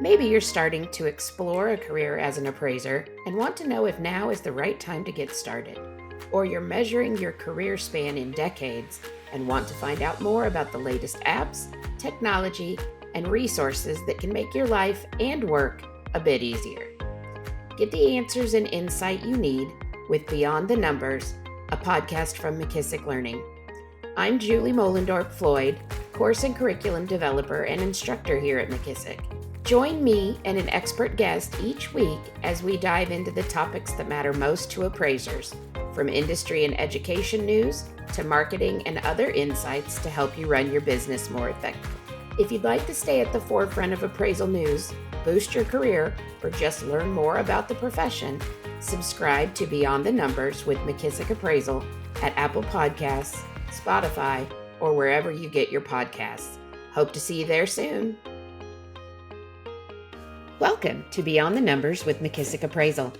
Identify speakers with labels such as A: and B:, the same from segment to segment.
A: Maybe you're starting to explore a career as an appraiser and want to know if now is the right time to get started. Or you're measuring your career span in decades and want to find out more about the latest apps, technology, and resources that can make your life and work a bit easier. Get the answers and insight you need with Beyond the Numbers, a podcast from McKissock Learning. I'm Julie Mollendorp-Floyd, course and curriculum developer and instructor here at McKissock. Join me and an expert guest each week as we dive into the topics that matter most to appraisers, from industry and education news to marketing and other insights to help you run your business more effectively. If you'd like to stay at the forefront of appraisal news, boost your career, or just learn more about the profession, subscribe to Beyond the Numbers with McKissock Appraisal at Apple Podcasts, Spotify, or wherever you get your podcasts. Hope to see you there soon. Welcome to Beyond the Numbers with McKissock Appraisal.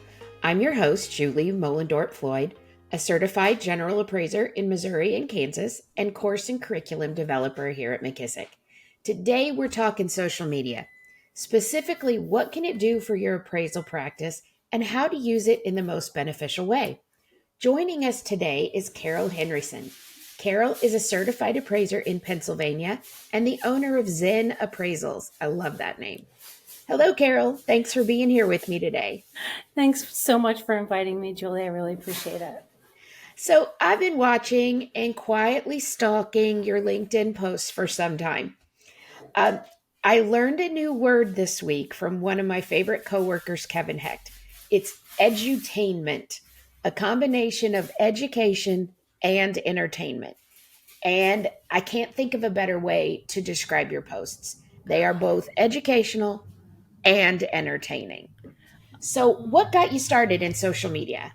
A: I'm your host, Julie Mollendorp-Floyd, a certified general appraiser in Missouri and Kansas, and course and curriculum developer here at McKissock. Today, we're talking social media. Specifically, what can it do for your appraisal practice and how to use it in the most beneficial way? Joining us today is Carol Henryson. Carol is a certified appraiser in Pennsylvania and the owner of Zen Appraisals. I love that name. Hello, Carol. Thanks for being here with me today.
B: Thanks so much for inviting me, Julie. I really appreciate it.
A: So I've been watching and quietly stalking your LinkedIn posts for some time. I learned a new word this week from one of my favorite coworkers, Kevin Hecht. It's edutainment, a combination of education and entertainment. And I can't think of a better way to describe your posts. They are both educational and entertaining. So what got you started in social media?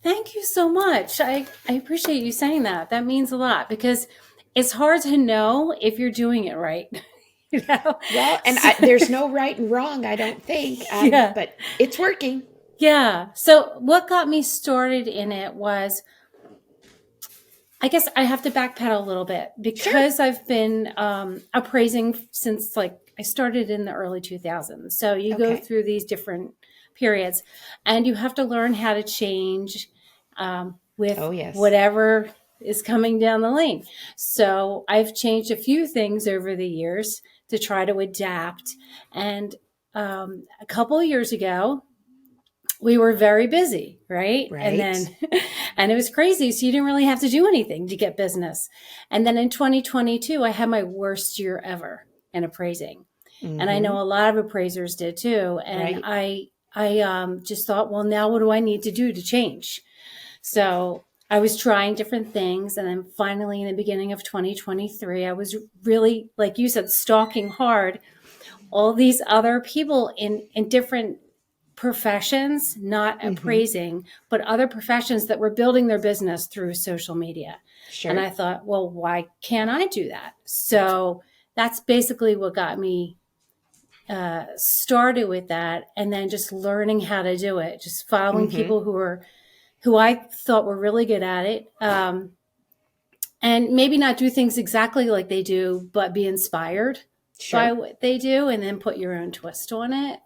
B: Thank you so much. I appreciate you saying that. That means a lot because it's hard to know if you're doing it right. You know?
A: Well, and there's no right and wrong, I don't think, but it's working.
B: Yeah. So what got me started in it was, I guess I have to backpedal a little bit because Sure. I've been appraising since I started in the early 2000s. So you go through these different periods and you have to learn how to change with whatever is coming down the lane. So I've changed a few things over the years to try to adapt. And a couple of years ago, we were very busy, right? And it was crazy. So you didn't really have to do anything to get business. And then in 2022, I had my worst year ever in appraising. Mm-hmm. And I know a lot of appraisers did too. And I just thought, well, now what do I need to do to change? So I was trying different things. And then finally, in the beginning of 2023, I was really, like you said, stalking hard all these other people in different professions, not appraising, but other professions that were building their business through social media. Sure. And I thought, well, why can't I do that? So that's basically what got me started with that. And then just learning how to do it, just following people who I thought were really good at it. And maybe not do things exactly like they do, but be inspired by what they do and then put your own twist on it.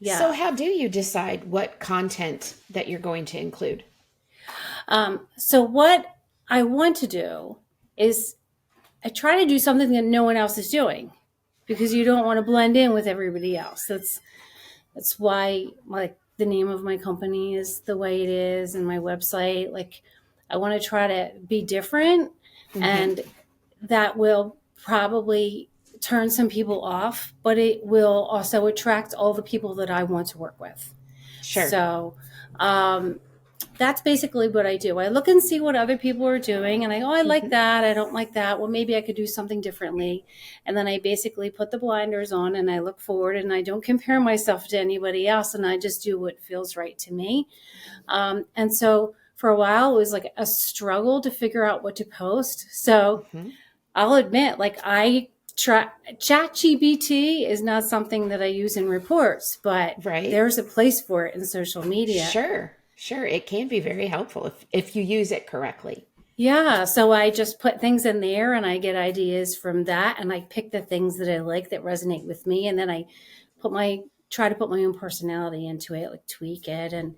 B: Yeah.
A: So how do you decide what content that you're going to include?
B: So what I want to do is I try to do something that no one else is doing because you don't want to blend in with everybody else. That's why the name of my company is the way it is and my website. I want to try to be different and that will probably turn some people off, but it will also attract all the people that I want to work with.
A: Sure.
B: So that's basically what I do. I look and see what other people are doing and I like that. I don't like that. Well, maybe I could do something differently. And then I basically put the blinders on and I look forward and I don't compare myself to anybody else and I just do what feels right to me. And so for a while, it was like a struggle to figure out what to post. So I'll admit, ChatGPT is not something that I use in reports, but there's a place for it in social media.
A: Sure. It can be very helpful if you use it correctly.
B: Yeah. So I just put things in there and I get ideas from that and I pick the things that I like that resonate with me. And then I try to put my own personality into it, like tweak it. And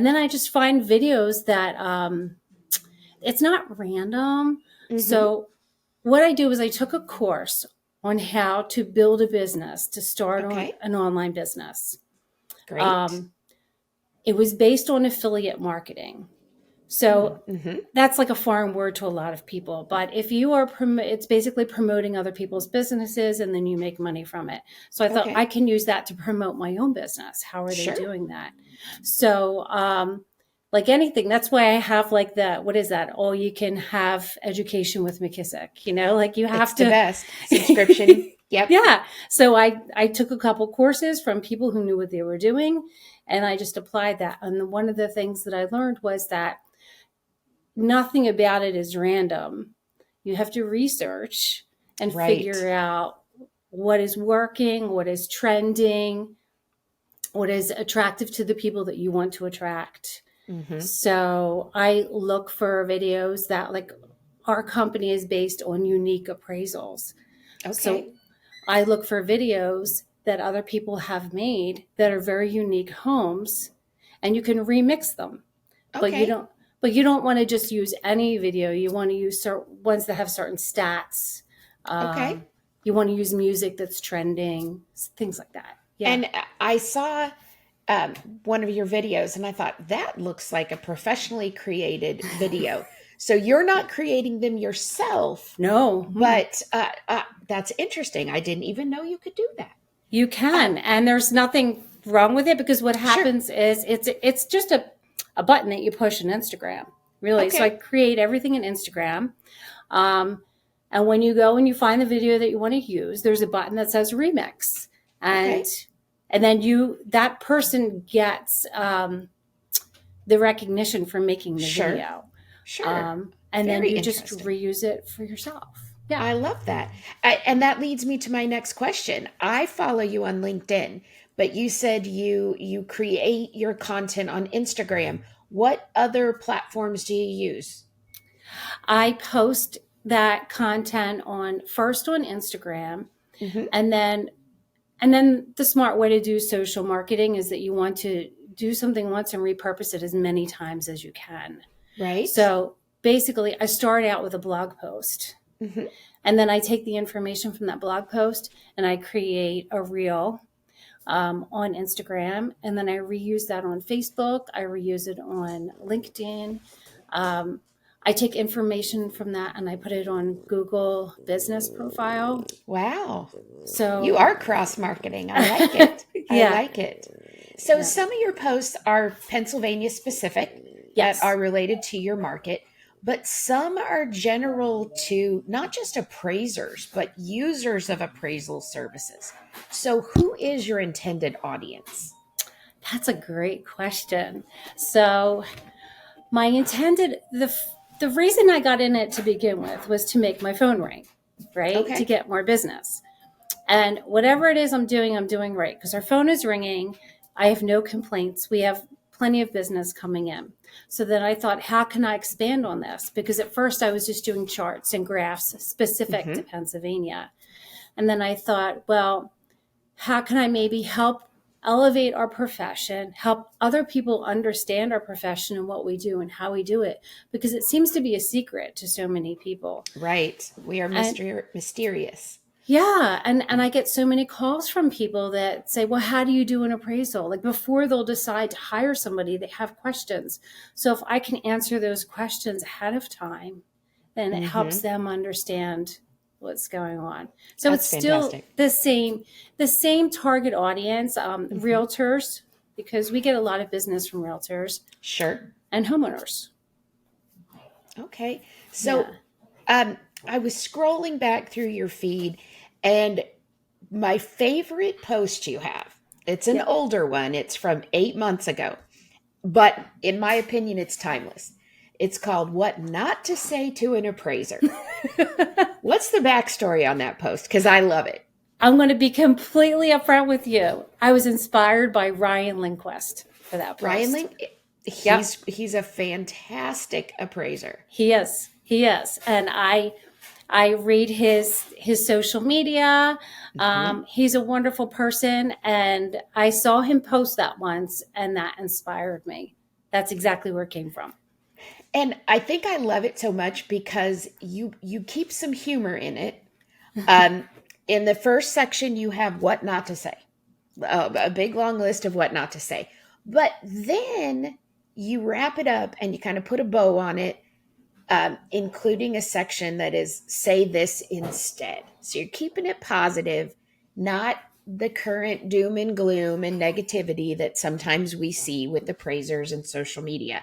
B: then I just find videos that, it's not random.
A: Mm-hmm.
B: So what I do is I took a course on how to build a business, to start on
A: Okay.
B: an online business.
A: Great.
B: It was based on affiliate marketing. So
A: Mm-hmm.
B: that's like a foreign word to a lot of people. But if you are, it's basically promoting other people's businesses and then you make money from it. So I thought I
A: Okay.
B: can use that to promote my own business. How are they
A: Sure.
B: doing that? So, like anything, that's why I have like what is that? All you can have education with McKissock, like you
A: It's
B: have
A: the
B: to.
A: best. Subscription. Yep.
B: Yeah. So I took a couple courses from people who knew what they were doing and I just applied that. And one of the things that I learned was that nothing about it is random. You have to research and
A: Right.
B: figure out what is working, what is trending, what is attractive to the people that you want to attract.
A: Mm-hmm.
B: So I look for videos that, like, our company is based on unique appraisals. So
A: Okay.
B: I look for videos that other people have made that are very unique homes, and you can remix them. But you
A: Okay.
B: don't but you don't want to just use any video. You want to use certain ones that have certain stats.
A: Okay.
B: You want to use music that's trending, things like that. Yeah.
A: And I saw um, one of your videos and I thought that looks like a professionally created video. So you're not creating them yourself,
B: No.
A: but that's interesting. I didn't even know you could do that.
B: You
A: Uh,
B: can, and there's nothing wrong with it because what
A: sure.
B: happens is it's just a button that you push in Instagram, really. So I
A: Okay.
B: create everything in Instagram, um, and when you go and you find the video that you want to use, there's a button that says remix, and
A: Okay.
B: then that person gets the recognition for making the
A: Sure.
B: video,
A: Sure.
B: and then
A: Very
B: you just
A: interesting.
B: reuse it for yourself. Yeah.
A: I love that. And that leads me to my next question. I follow you on LinkedIn, but you said you create your content on Instagram. What other platforms do you use?
B: I post that content first on Instagram,
A: Hmm.
B: and then the smart way to do social marketing is that you want to do something once and repurpose it as many times as you can.
A: Right?
B: So basically, I start out with a blog post,
A: Hmm.
B: and then I take the information from that blog post and I create a reel on Instagram, and then I reuse that on Facebook. I reuse it on LinkedIn. Um, I take information from that and I put it on Google Business Profile.
A: Wow. You
B: So,
A: are cross marketing. I like it. I
B: yeah,
A: like it. So
B: yeah,
A: some of your posts are Pennsylvania specific that
B: yes.
A: are related to your market, but some are general to not just appraisers, but users of appraisal services. So who is your intended audience?
B: That's a great question. So, my intended the reason I got in it to begin with was to make my phone ring, right? To
A: Okay.
B: get more business. And whatever it is I'm doing right because our phone is ringing. I have no complaints. We have plenty of business coming in. So then I thought, how can I expand on this? Because at first I was just doing charts and graphs specific to
A: Hmm.
B: Pennsylvania. And then I thought, well, how can I maybe help elevate our profession, help other people understand our profession and what we do and how we do it? Because it seems to be a secret to so many people.
A: Right. We are
B: And
A: mysterious.
B: yeah, and I get so many calls from people that say, "Well, how do you do an appraisal?" Like before they'll decide to hire somebody, they have questions. So if I can answer those questions ahead of time, then it helps
A: Hmm.
B: them understand what's going on. So it's
A: That's
B: still
A: fantastic.
B: the same target audience,
A: Hmm.
B: realtors, because we get a lot of business from realtors
A: Sure.
B: and homeowners.
A: Okay. So
B: Yeah.
A: um, I was scrolling back through your feed and my favorite post you have, it's an
B: Yep.
A: older one. It's from 8 months ago, but in my opinion, it's timeless. It's called What Not to Say to an Appraiser. What's the backstory on that post? Because I love it.
B: I'm going to be completely upfront with you. I was inspired by Ryan Lindquist for that
A: Ryan
B: post.
A: Link,
B: Yep,
A: he's a fantastic appraiser.
B: he is. He is. And I read his social media.
A: Hmm.
B: He's a wonderful person, and I saw him post that once, and that inspired me. That's exactly where it came from.
A: And I think I love it so much because you keep some humor in it. Um, in the first section, you have what not to say, a big long list of what not to say. But then you wrap it up and you kind of put a bow on it, including a section that is say this instead. So you're keeping it positive, not the current doom and gloom and negativity that sometimes we see with the praisers and social media.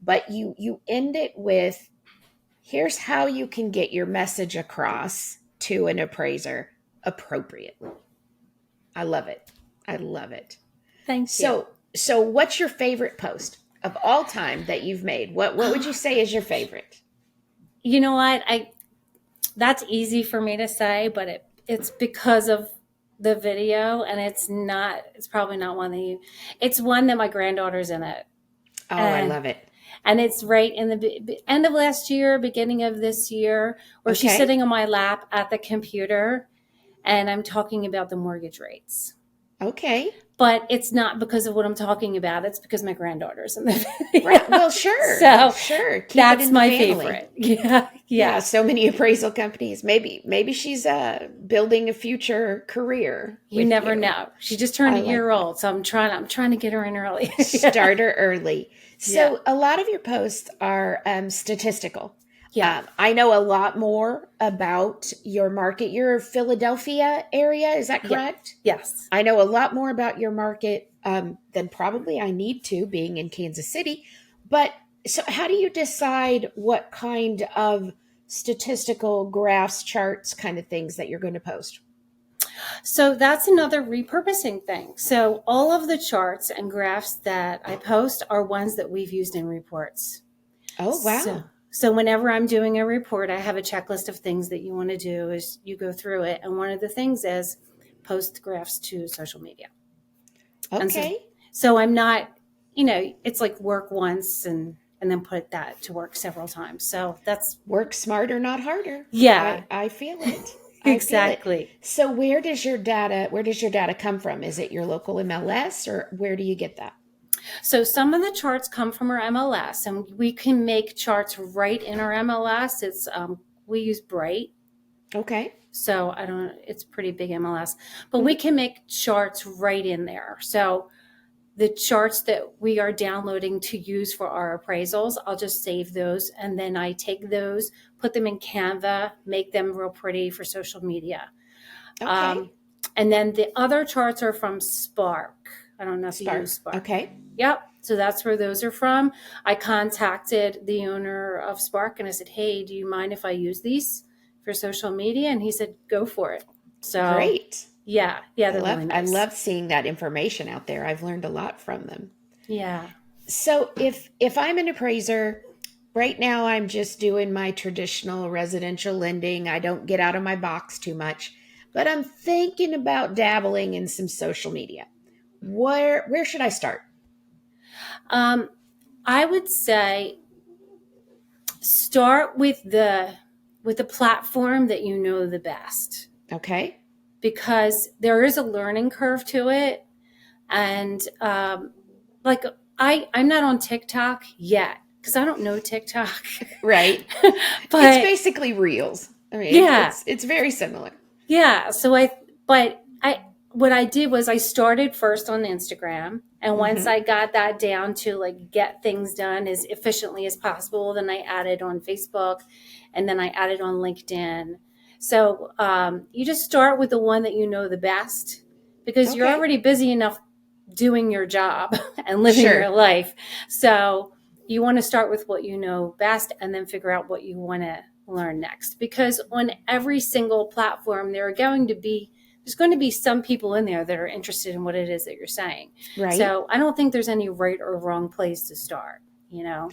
A: But you end it with here's how you can get your message across to an appraiser appropriately. I love it. I love it.
B: Thank you.
A: So what's your favorite post of all time that you've made? What would you say is your favorite?
B: You know what? I That's easy for me to say, but it's because of the video, and it's probably not one that it's one that my granddaughter's in it.
A: Oh, I
B: And
A: love it.
B: and it's right in the end of last year, beginning of this year, where she's
A: Okay.
B: sitting on my lap at the computer, and I'm talking about the mortgage rates.
A: Okay.
B: But it's not because of what I'm talking about. It's because my granddaughter's in the
A: Right.
B: video.
A: Well, sure.
B: So
A: Sure. Keep it
B: that's
A: in the
B: my
A: family.
B: favorite. Yeah.
A: Yeah,
B: Yeah.
A: so many appraisal companies. Maybe she's building a future career
B: You
A: with
B: never
A: you.
B: know. She just turned
A: I
B: a
A: like
B: year
A: that.
B: old, so I'm trying to get her in early. Yeah.
A: Starter early.
B: Yeah.
A: So a lot of your posts are statistical.
B: Yeah.
A: I know a lot more about your market. You're Philadelphia area, is that
B: Yeah.
A: correct?
B: Yes.
A: I know a lot more about your market than probably I need to, being in Kansas City. But so, how do you decide what kind of statistical graphs, charts, kind of things that you're going to post?
B: So that's another repurposing thing. So all of the charts and graphs that I post are ones that we've used in reports.
A: Oh,
B: So
A: wow.
B: so whenever I'm doing a report, I have a checklist of things that you want to do is you go through it. And one of the things is post graphs to social media. And so
A: Okay.
B: so I'm not, it's like work once and then put that to work several times. So that's
A: Work smarter, not harder.
B: yeah,
A: I feel it. I feel it.
B: exactly.
A: So where does your data come from? Is it your local MLS or where do you get that?
B: So some of the charts come from our MLS, and we can make charts right in our MLS. We use Bright,
A: Okay.
B: so I don't. It's pretty big MLS, but we
A: Hmm.
B: can make charts right in there. So the charts that we are downloading to use for our appraisals, I'll just save those, and then I take those, put them in Canva, make them real pretty for social media. Um,
A: Okay.
B: and then the other charts are from Spark. I don't know if you use
A: Spark.
B: Spark.
A: Okay.
B: Yep. So that's where those are from. I contacted the owner of Spark and I said, "Hey, do you mind if I use these for social media?" And he said, "Go for it." So
A: Great.
B: yeah, they're really
A: I
B: nice.
A: love seeing that information out there. I've learned a lot from them.
B: Yeah.
A: So if I'm an appraiser, right now I'm just doing my traditional residential lending. I don't get out of my box too much, but I'm thinking about dabbling in some social media. Where should I start?
B: Um, I would say start with the platform that you know the best
A: Okay.
B: because there is a learning curve to it. And like I'm not on TikTok yet because I don't know TikTok.
A: Right. It's
B: But
A: basically reels. I mean,
B: yeah,
A: it's very similar.
B: yeah. But what I did was I started first on Instagram. And once
A: Hmm.
B: I got that down to like get things done as efficiently as possible, then I added on Facebook and then I added on LinkedIn. So you just start with the one that you know the best because you're
A: Okay.
B: already busy enough doing your job and living your
A: Sure.
B: life. So you want to start with what you know best and then figure out what you want to learn next. Because on every single platform, there's going to be some people in there that are interested in what it is that you're saying.
A: Right.
B: So I don't think there's any right or wrong place to start, you know?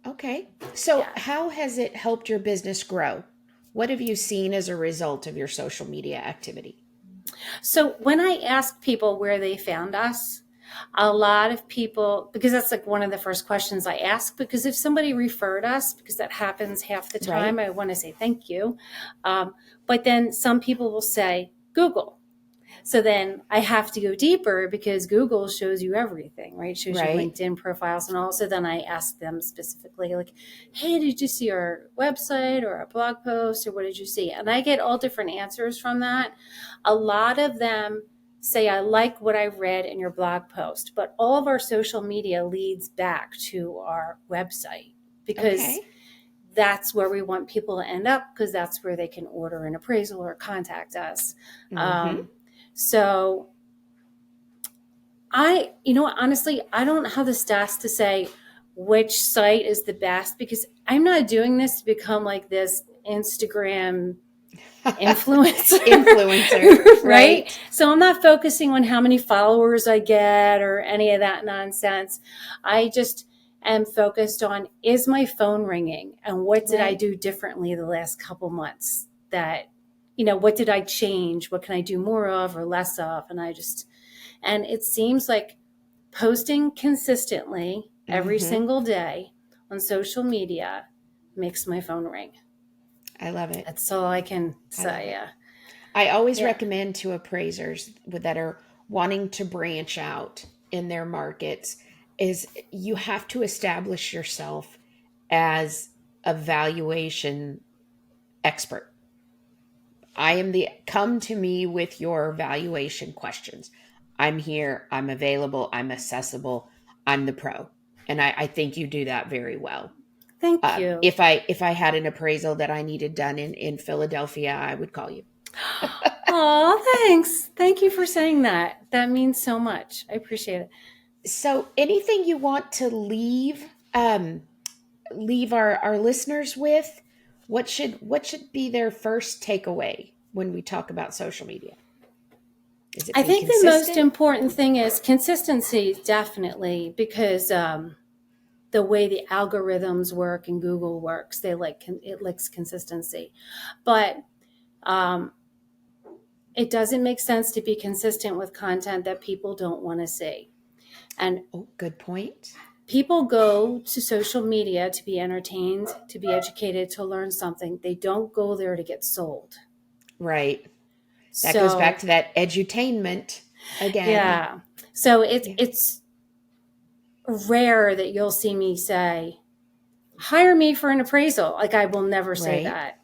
A: Okay. So,
B: Yeah.
A: how has it helped your business grow? What have you seen as a result of your social media activity?
B: So when I ask people where they found us, A lot of people, because that's like one of the first questions I ask, because if somebody referred us, because that happens half the time,
A: Right.
B: I want to say thank you. But then some people will say Google. So then I have to go deeper because Google shows you everything, right? It shows you
A: Right.
B: LinkedIn profiles and all. So then I ask them specifically, like, hey, did you see our website or a blog post or what did you see? And I get all different answers from that. A lot of them say, I like what I read in your blog post, but all of our social media leads back to our website because
A: Okay.
B: that's where we want people to end up because that's where they can order an appraisal or contact us.
A: Mm-hmm.
B: So honestly, I don't have the stats to say which site is the best because I'm not doing this to become like this Instagram influencer.
A: Influencer.
B: Right?
A: Right.
B: So I'm not focusing on how many followers I get or any of that nonsense. I just am focused on, is my phone ringing and what did I
A: Right.
B: do differently the last couple months that, what did I change? What can I do more of or less of? And it seems like posting consistently every
A: Mm-hmm.
B: single day on social media makes my phone ring.
A: I love it.
B: That's all I can
A: I love
B: say.
A: it. I always
B: Yeah.
A: recommend to appraisers that are wanting to branch out in their markets is you have to establish yourself as a valuation expert. I am the come to me with your valuation questions. I'm here, I'm available, I'm accessible, I'm the pro. And I think you do that very well.
B: Thank you.
A: If I had an appraisal that I needed done in Philadelphia, I would call you.
B: Oh, thanks. Thank you for saying that. That means so much. I appreciate it.
A: So anything you want to leave our listeners with? What should be their first takeaway when we talk about social media? Is it
B: I
A: be
B: think the most
A: consistent?
B: important thing is consistency, definitely, because the way the algorithms work and Google works, it likes consistency. But um, it doesn't make sense to be consistent with content that people don't want to see. And
A: Oh, good point.
B: people go to social media to be entertained, to be educated, to learn something. They don't go there to get sold.
A: Right. That goes back
B: So
A: to that edutainment again.
B: yeah. So
A: Yeah.
B: it's rare that you'll see me say, hire me for an appraisal. Like I will never say
A: Right.
B: that.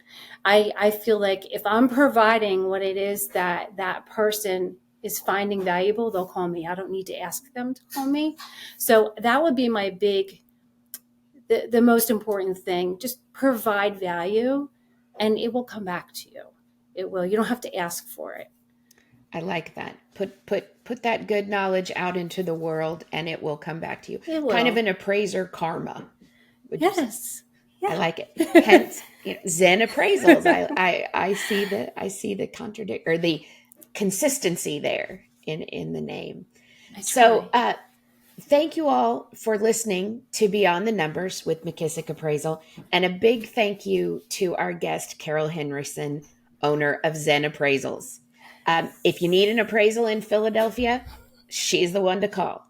B: I feel like if I'm providing what it is that person is finding valuable, they'll call me. I don't need to ask them to call me. So that would be the most important thing. Just provide value and it will come back to you. It will. You don't have to ask for it.
A: I like that. Put that good knowledge out into the world and it will come back to you.
B: It
A: Kind of
B: will.
A: an appraiser karma, would you say?
B: Yes.
A: I
B: Yeah.
A: like it. Hence, Zen appraisals. I see the contradict or the consistency there in the name.
B: I
A: So
B: try.
A: thank you all for listening to Beyond the Numbers with McKissock Appraisal, and a big thank you to our guest Carol Henryson, owner of Zen Appraisals. If you need an appraisal in Philadelphia, she's the one to call.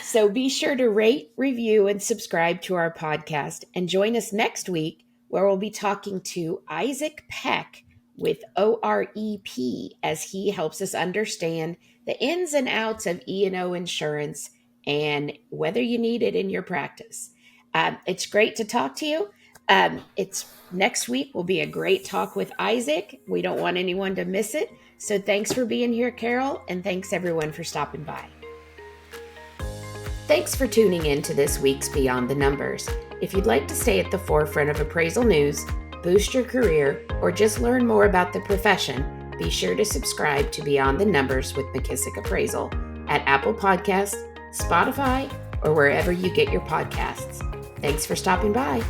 A: So be sure to rate, review, and subscribe to our podcast. And join us next week where we'll be talking to Isaac Peck with OREP as he helps us understand the ins and outs of E&O insurance and whether you need it in your practice. It's great to talk to you. It's next week will be a great talk with Isaac. We don't want anyone to miss it. So thanks for being here, Carol, and thanks everyone for stopping by. Thanks for tuning in to this week's Beyond the Numbers. If you'd like to stay at the forefront of appraisal news, boost your career, or just learn more about the profession, be sure to subscribe to Beyond the Numbers with McKissock Appraisal at Apple Podcasts, Spotify, or wherever you get your podcasts. Thanks for stopping by.